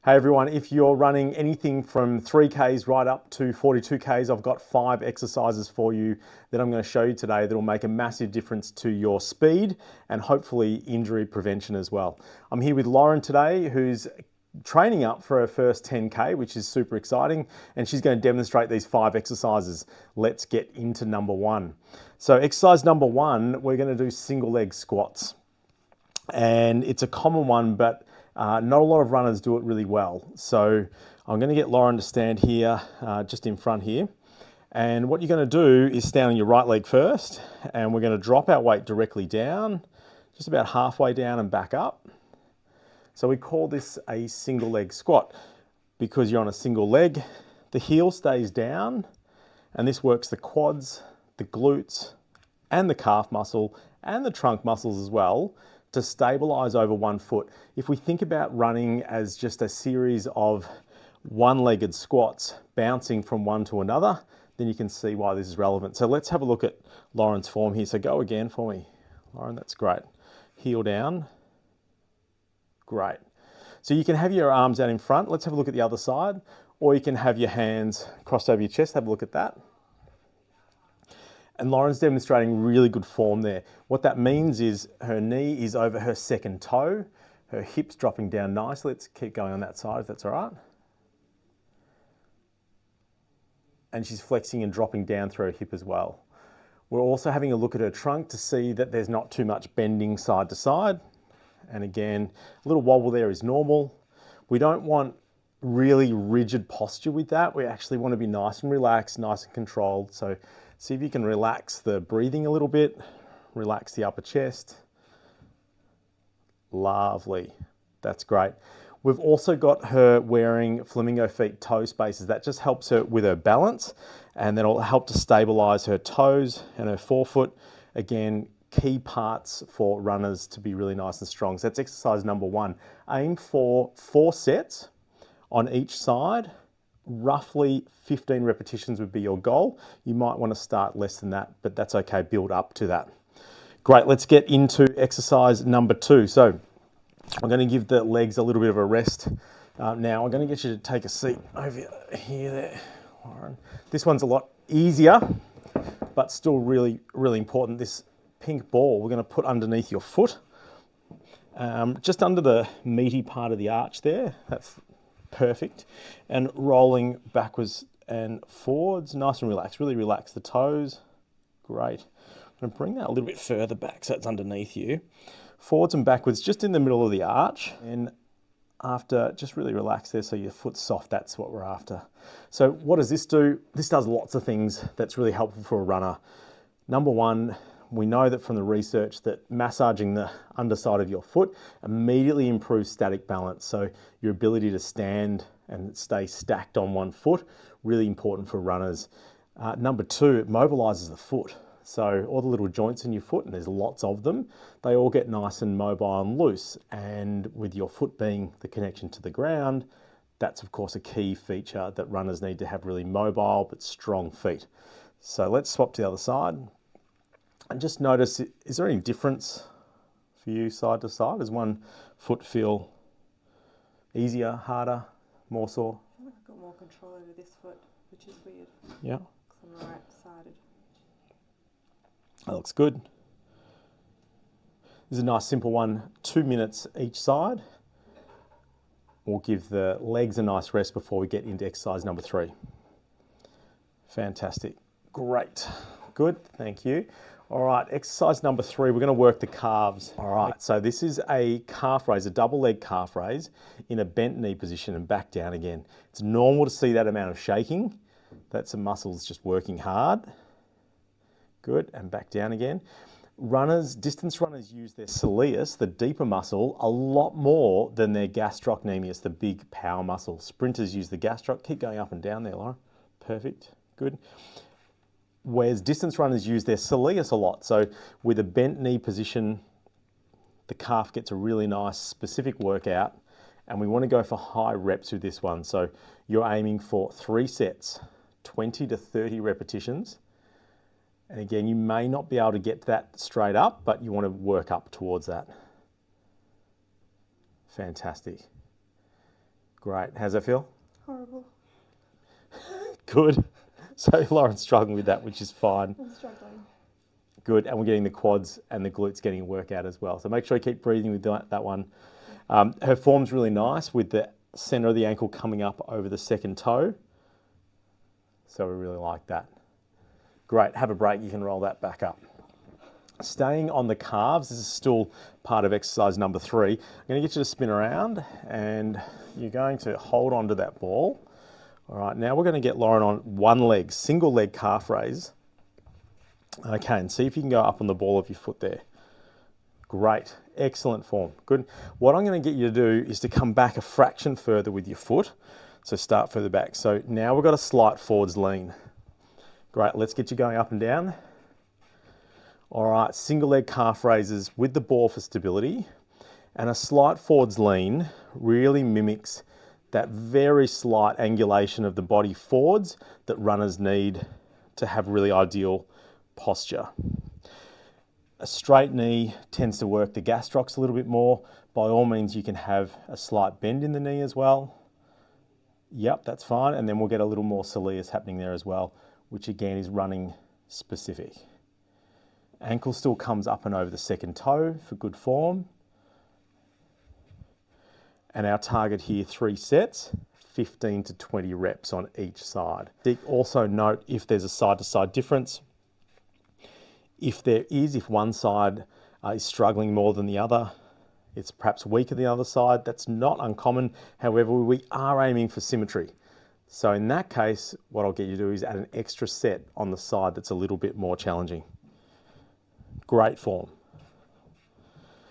Hey everyone, if you're running anything from 3Ks right up to 42Ks, I've got 5 exercises for you that I'm going to show you today that will make a massive difference to your speed and hopefully injury prevention as well. I'm here with Lauren today, who's training up for her first 10K, which is super exciting, and she's going to demonstrate these 5 exercises. Let's get into number 1. So exercise number 1, we're going to do single leg squats. And it's a common one, but not a lot of runners do it really well. So I'm going to get Lauren to stand here, just in front here. And what you're going to do is stand on your right leg first, and we're going to drop our weight directly down, just about halfway down and back up. So we call this a single leg squat because you're on a single leg. The heel stays down, and this works the quads, the glutes, and the calf muscle, and the trunk muscles as well, to stabilize over one foot. If we think about running as just a series of one-legged squats bouncing from one to another, then you can see why this is relevant. So let's have a look at Lauren's form here. So go again for me, Lauren, that's great. Heel down, great. So you can have your arms out in front. Let's have a look at the other side, or you can have your hands crossed over your chest. Have a look at that. And Lauren's demonstrating really good form there. What that means is her knee is over her second toe, her hips dropping down nicely. Let's keep going on that side if that's all right. And she's flexing and dropping down through her hip as well. We're also having a look at her trunk to see that there's not too much bending side to side. And again, a little wobble there is normal. We don't want really rigid posture with that. We actually want to be nice and relaxed, nice and controlled. So see if you can relax the breathing a little bit, relax the upper chest. Lovely, that's great. We've also got her wearing flamingo feet toe spaces. That just helps her with her balance, and then it'll help to stabilize her toes and her forefoot. Again, key parts for runners to be really nice and strong. So that's exercise number 1. Aim for 4 sets on each side. Roughly 15 repetitions would be your goal. You might want to start less than that, but that's okay, build up to that. Great, let's get into exercise number 2. So I'm going to give the legs a little bit of a rest. Now I'm going to get you to take a seat over here there, Lauren. This one's a lot easier, but still really, really important. This pink ball we're going to put underneath your foot, just under the meaty part of the arch there. That's perfect. And rolling backwards and forwards, nice and relaxed. Really relax the toes. Great. I'm going to bring that a little bit further back so it's underneath you. Forwards and backwards, just in the middle of the arch. And after, just really relax there so your foot's soft. That's what we're after. So what does this do? This does lots of things that's really helpful for a runner. Number 1, we know that from the research that massaging the underside of your foot immediately improves static balance. So your ability to stand and stay stacked on one foot, really important for runners. Number 2, it mobilizes the foot. So all the little joints in your foot, and there's lots of them, they all get nice and mobile and loose. And with your foot being the connection to the ground, that's of course a key feature that runners need to have, really mobile but strong feet. So let's swap to the other side. And just notice, is there any difference for you side to side? Does one foot feel easier, harder, more sore? I think I've got more control over this foot, which is weird. Yeah. Because I'm right-sided. That looks good. This is a nice simple one, 2 minutes each side. We'll give the legs a nice rest before we get into exercise number 3. Fantastic. Great. Good, thank you. All right, exercise number 3, we're going to work the calves. All right, so this is a calf raise, a double leg calf raise in a bent knee position and back down again. It's normal to see that amount of shaking. That's the muscles just working hard. Good, and back down again. Runners, distance runners use their soleus, the deeper muscle, a lot more than their gastrocnemius, the big power muscle. Sprinters use the gastroc. Keep going up and down there, Lauren. Perfect, good. Whereas distance runners use their soleus a lot. So with a bent knee position, the calf gets a really nice specific workout, and we want to go for high reps with this one. So you're aiming for 3 sets, 20 to 30 repetitions. And again, you may not be able to get that straight up, but you want to work up towards that. Fantastic. Great. How's that feel? Horrible. Good. So Lauren's struggling with that, which is fine. I'm struggling. Good. And we're getting the quads and the glutes getting a workout as well. So make sure you keep breathing with that one. Her form's really nice with the center of the ankle coming up over the second toe. So we really like that. Great. Have a break. You can roll that back up. Staying on the calves, this is still part of exercise number 3. I'm going to get you to spin around and you're going to hold on to that ball. All right, now we're going to get Lauren on one leg, single leg calf raise. Okay, and see if you can go up on the ball of your foot there. Great, excellent form, good. What I'm going to get you to do is to come back a fraction further with your foot. So start further back. So now we've got a slight forwards lean. Great, let's get you going up and down. All right, single leg calf raises with the ball for stability, and a slight forwards lean really mimics that very slight angulation of the body forwards that runners need to have really ideal posture. A straight knee tends to work the gastrocs a little bit more. By all means, you can have a slight bend in the knee as well. Yep, that's fine. And then we'll get a little more soleus happening there as well, which again is running specific. Ankle still comes up and over the second toe for good form. And our target here, 3 sets, 15 to 20 reps on each side. Also note if there's a side-to-side difference. If there is, if one side is struggling more than the other, it's perhaps weaker than the other side. That's not uncommon. However, we are aiming for symmetry. So in that case, what I'll get you to do is add an extra set on the side that's a little bit more challenging. Great form.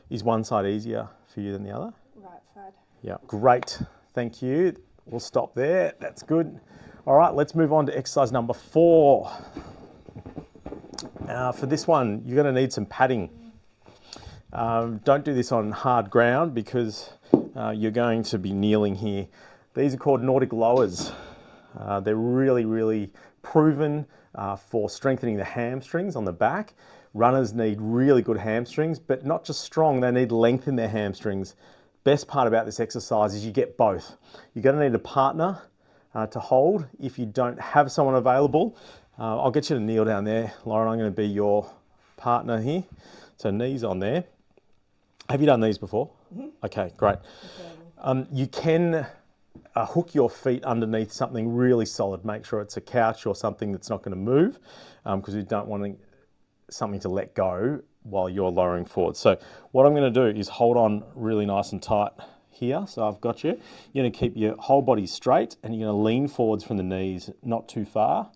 Is one side easier for you than the other? Right side. Yeah, great. Thank you. We'll stop there. That's good. All right, let's move on to exercise number 4. For this one, you're going to need some padding. Don't do this on hard ground because you're going to be kneeling here. These are called Nordic lowers. They're really, really proven for strengthening the hamstrings on the back. Runners need really good hamstrings, but not just strong, they need length in their hamstrings. Best part about this exercise is you get both. You're going to need a partner to hold. If you don't have someone available, I'll get you to kneel down there. Lauren, I'm going to be your partner here. So knees on there. Have you done these before? Mm-hmm. Okay, great. You can hook your feet underneath something really solid. Make sure it's a couch or something that's not going to move because you don't want something to let go while you're lowering forward. So what I'm going to do is hold on really nice and tight here. So I've got you. You're going to keep your whole body straight and you're going to lean forwards from the knees, not too far.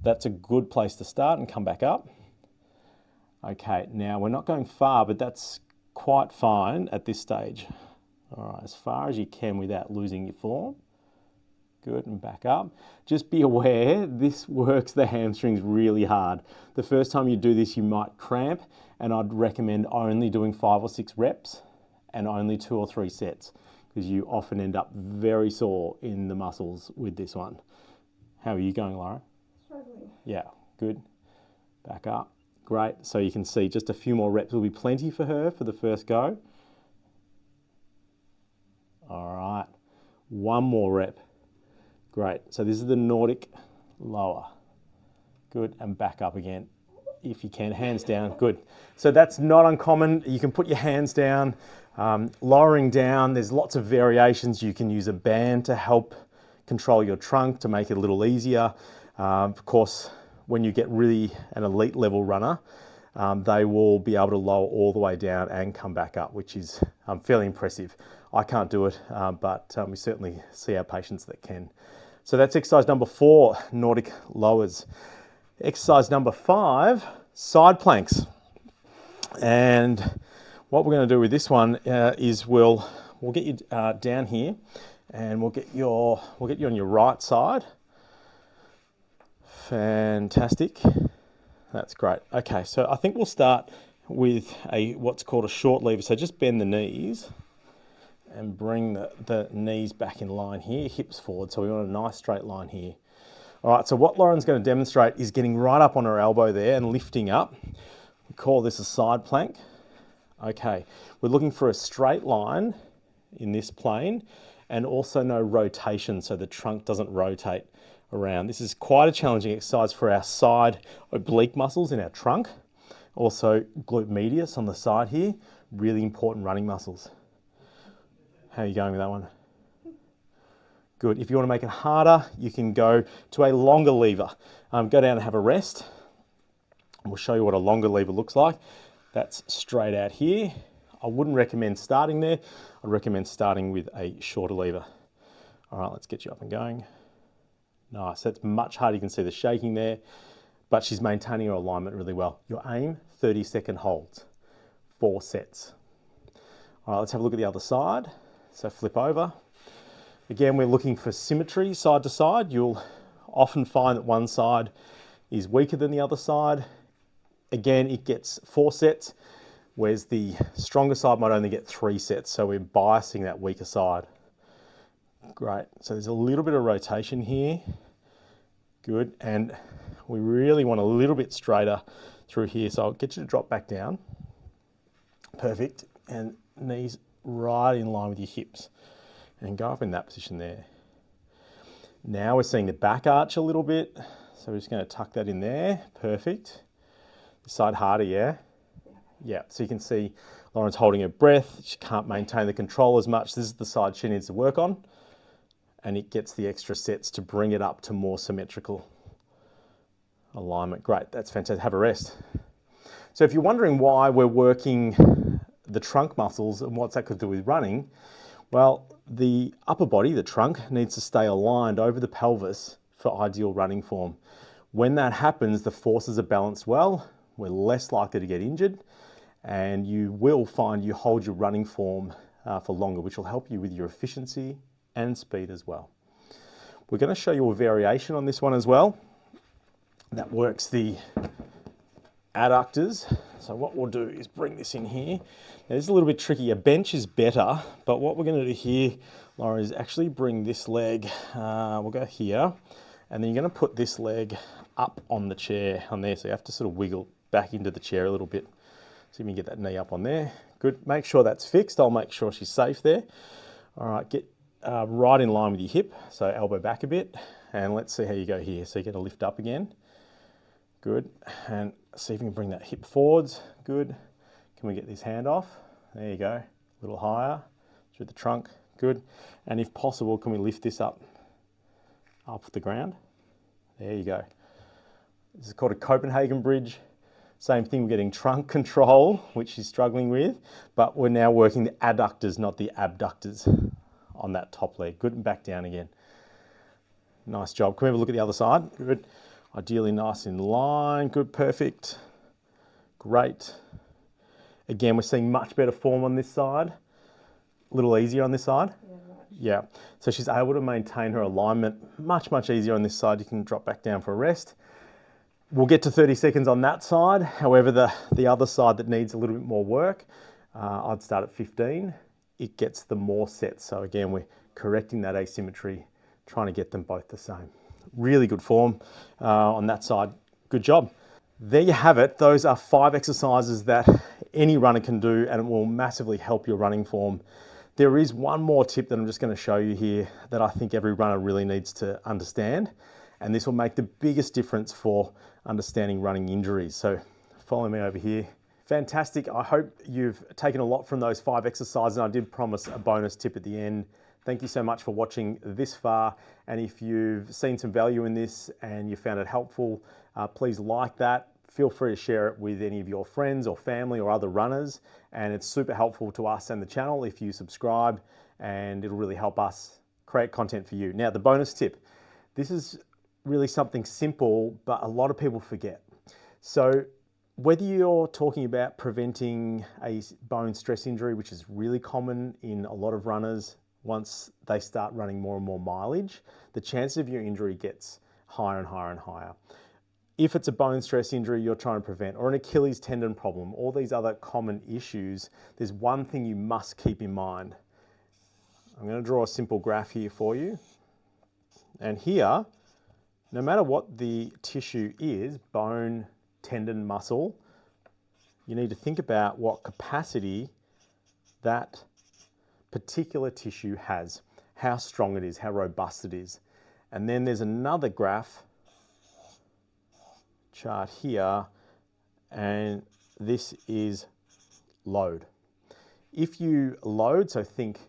That's a good place to start and come back up. Okay, now we're not going far, but that's quite fine at this stage. All right, as far as you can without losing your form. Good, and back up. Just be aware, this works the hamstrings really hard. The first time you do this, you might cramp, and I'd recommend only doing 5 or 6 reps and only 2 or 3 sets, because you often end up very sore in the muscles with this one. How are you going, Laura? Struggling. Yeah, good. Back up. Great. So you can see just a few more reps will be plenty for her for the first go. All right. 1 more rep. Great. So this is the Nordic lower. Good. And back up again. If you can, hands down. Good. So that's not uncommon. You can put your hands down, lowering down. There's lots of variations. You can use a band to help control your trunk to make it a little easier. Of course, when you get really an elite level runner, they will be able to lower all the way down and come back up, which is fairly impressive. I can't do it, but we certainly see our patients that can. So that's exercise number 4, Nordic lowers. Exercise number 5, side planks. And what we're going to do with this one is we'll get you down here, and we'll get you on your right side. Fantastic. That's great. Okay, so I think we'll start with what's called a short lever. So just bend the knees and bring the knees back in line here, hips forward. So we want a nice straight line here. All right, so what Lauren's going to demonstrate is getting right up on her elbow there and lifting up. We call this a side plank. Okay, we're looking for a straight line in this plane, and also no rotation, so the trunk doesn't rotate around. This is quite a challenging exercise for our side oblique muscles in our trunk. Also glute medius on the side here, really important running muscles. How are you going with that one? Good. If you want to make it harder, you can go to a longer lever. Go down and have a rest. We'll show you what a longer lever looks like. That's straight out here. I wouldn't recommend starting there. I'd recommend starting with a shorter lever. All right, let's get you up and going. Nice. That's much harder. You can see the shaking there, but she's maintaining her alignment really well. Your aim, 30-second holds, 4 sets. All right, let's have a look at the other side. So flip over. Again, we're looking for symmetry side to side. You'll often find that one side is weaker than the other side. Again, it gets 4 sets, whereas the stronger side might only get 3 sets. So we're biasing that weaker side. Great. So there's a little bit of rotation here. Good. And we really want a little bit straighter through here. So I'll get you to drop back down. Perfect. And knees right in line with your hips. And go up in that position there. Now we're seeing the back arch a little bit. So we're just going to tuck that in there. Perfect. This side harder, yeah? Yeah. So you can see Lauren's holding her breath. She can't maintain the control as much. This is the side she needs to work on. And it gets the extra sets to bring it up to more symmetrical alignment. Great. That's fantastic. Have a rest. So if you're wondering why we're working the trunk muscles and what's that got to do with running, well, the upper body, the trunk, needs to stay aligned over the pelvis for ideal running form. When that happens, the forces are balanced well, we're less likely to get injured, and you will find you hold your running form for longer, which will help you with your efficiency and speed as well. We're going to show you a variation on this one as well that works the adductors. So what we'll do is bring this in here. Now, this is a little bit tricky. A bench is better, but what we're going to do here, Laura, is actually bring this leg, we'll go here, and then you're going to put this leg up on the chair on there. So you have to sort of wiggle back into the chair a little bit. So you can get that knee up on there. Good. Make sure that's fixed. I'll make sure she's safe there. All right, get right in line with your hip. So elbow back a bit, and let's see how you go here. So you're going to lift up again. Good. And see if you can bring that hip forwards. Good. Can we get this hand off? There you go. A little higher through the trunk. Good. And if possible, can we lift this up off the ground? There you go. This is called a Copenhagen bridge. Same thing, we're getting trunk control, which she's struggling with, but we're now working the adductors, not the abductors on that top leg. Good, and back down again. Nice job. Can we have a look at the other side? Good. Ideally nice in line. Good, perfect. Great. Again, we're seeing much better form on this side. A little easier on this side. Yeah. So she's able to maintain her alignment much, much easier on this side. You can drop back down for a rest. We'll get to 30 seconds on that side. However, the other side that needs a little bit more work, I'd start at 15. It gets the more sets. So again, we're correcting that asymmetry, trying to get them both the same. Really good form on that side. Good job. There you have it. Those are 5 exercises that any runner can do, and it will massively help your running form. There is one more tip that I'm just going to show you here that I think every runner really needs to understand, and this will make the biggest difference for understanding running injuries. So follow me over here. Fantastic. I hope you've taken a lot from those 5 exercises, and I did promise a bonus tip at the end. Thank you so much for watching this far, and if you've seen some value in this and you found it helpful, please like that. Feel free to share it with any of your friends or family or other runners, and it's super helpful to us and the channel if you subscribe, and it'll really help us create content for you. Now, the bonus tip. This is really something simple, but a lot of people forget. So whether you're talking about preventing a bone stress injury, which is really common in a lot of runners once they start running more and more mileage, the chance of your injury gets higher and higher and higher. If it's a bone stress injury you're trying to prevent, or an Achilles tendon problem, all these other common issues, there's one thing you must keep in mind. I'm going to draw a simple graph here for you. And here, no matter what the tissue is, bone, tendon, muscle, you need to think about what capacity that particular tissue has. how strong it is, how robust it is. And then there's another graph chart here, and this is load. If you load, so think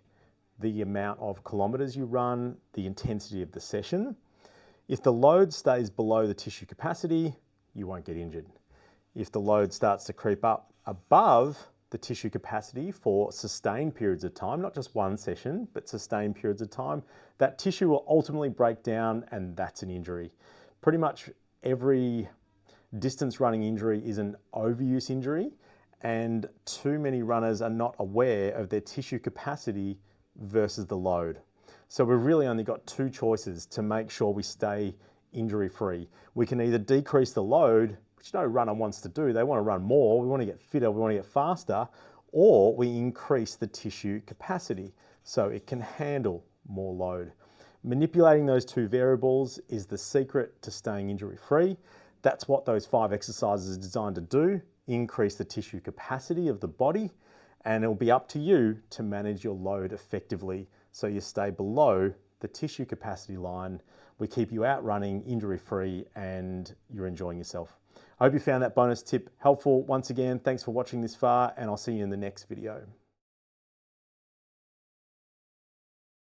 the amount of kilometers you run, the intensity of the session. If the load stays below the tissue capacity, you won't get injured. If the load starts to creep up above the tissue capacity for sustained periods of time, not just one session, but sustained periods of time, that tissue will ultimately break down, and that's an injury. Pretty much every distance running injury is an overuse injury, and too many runners are not aware of their tissue capacity versus the load. So we've really only got two choices to make sure we stay injury free. We can either decrease the load, which no runner wants to do. They want to run more, we want to get fitter, we want to get faster, or we increase the tissue capacity so it can handle more load. Manipulating those two variables is the secret to staying injury free. That's what those 5 exercises are designed to do: increase the tissue capacity of the body, and it'll be up to you to manage your load effectively so you stay below the tissue capacity line. We keep you out running injury free and you're enjoying yourself. I hope you found that bonus tip helpful. Once again, thanks for watching this far, and I'll see you in the next video.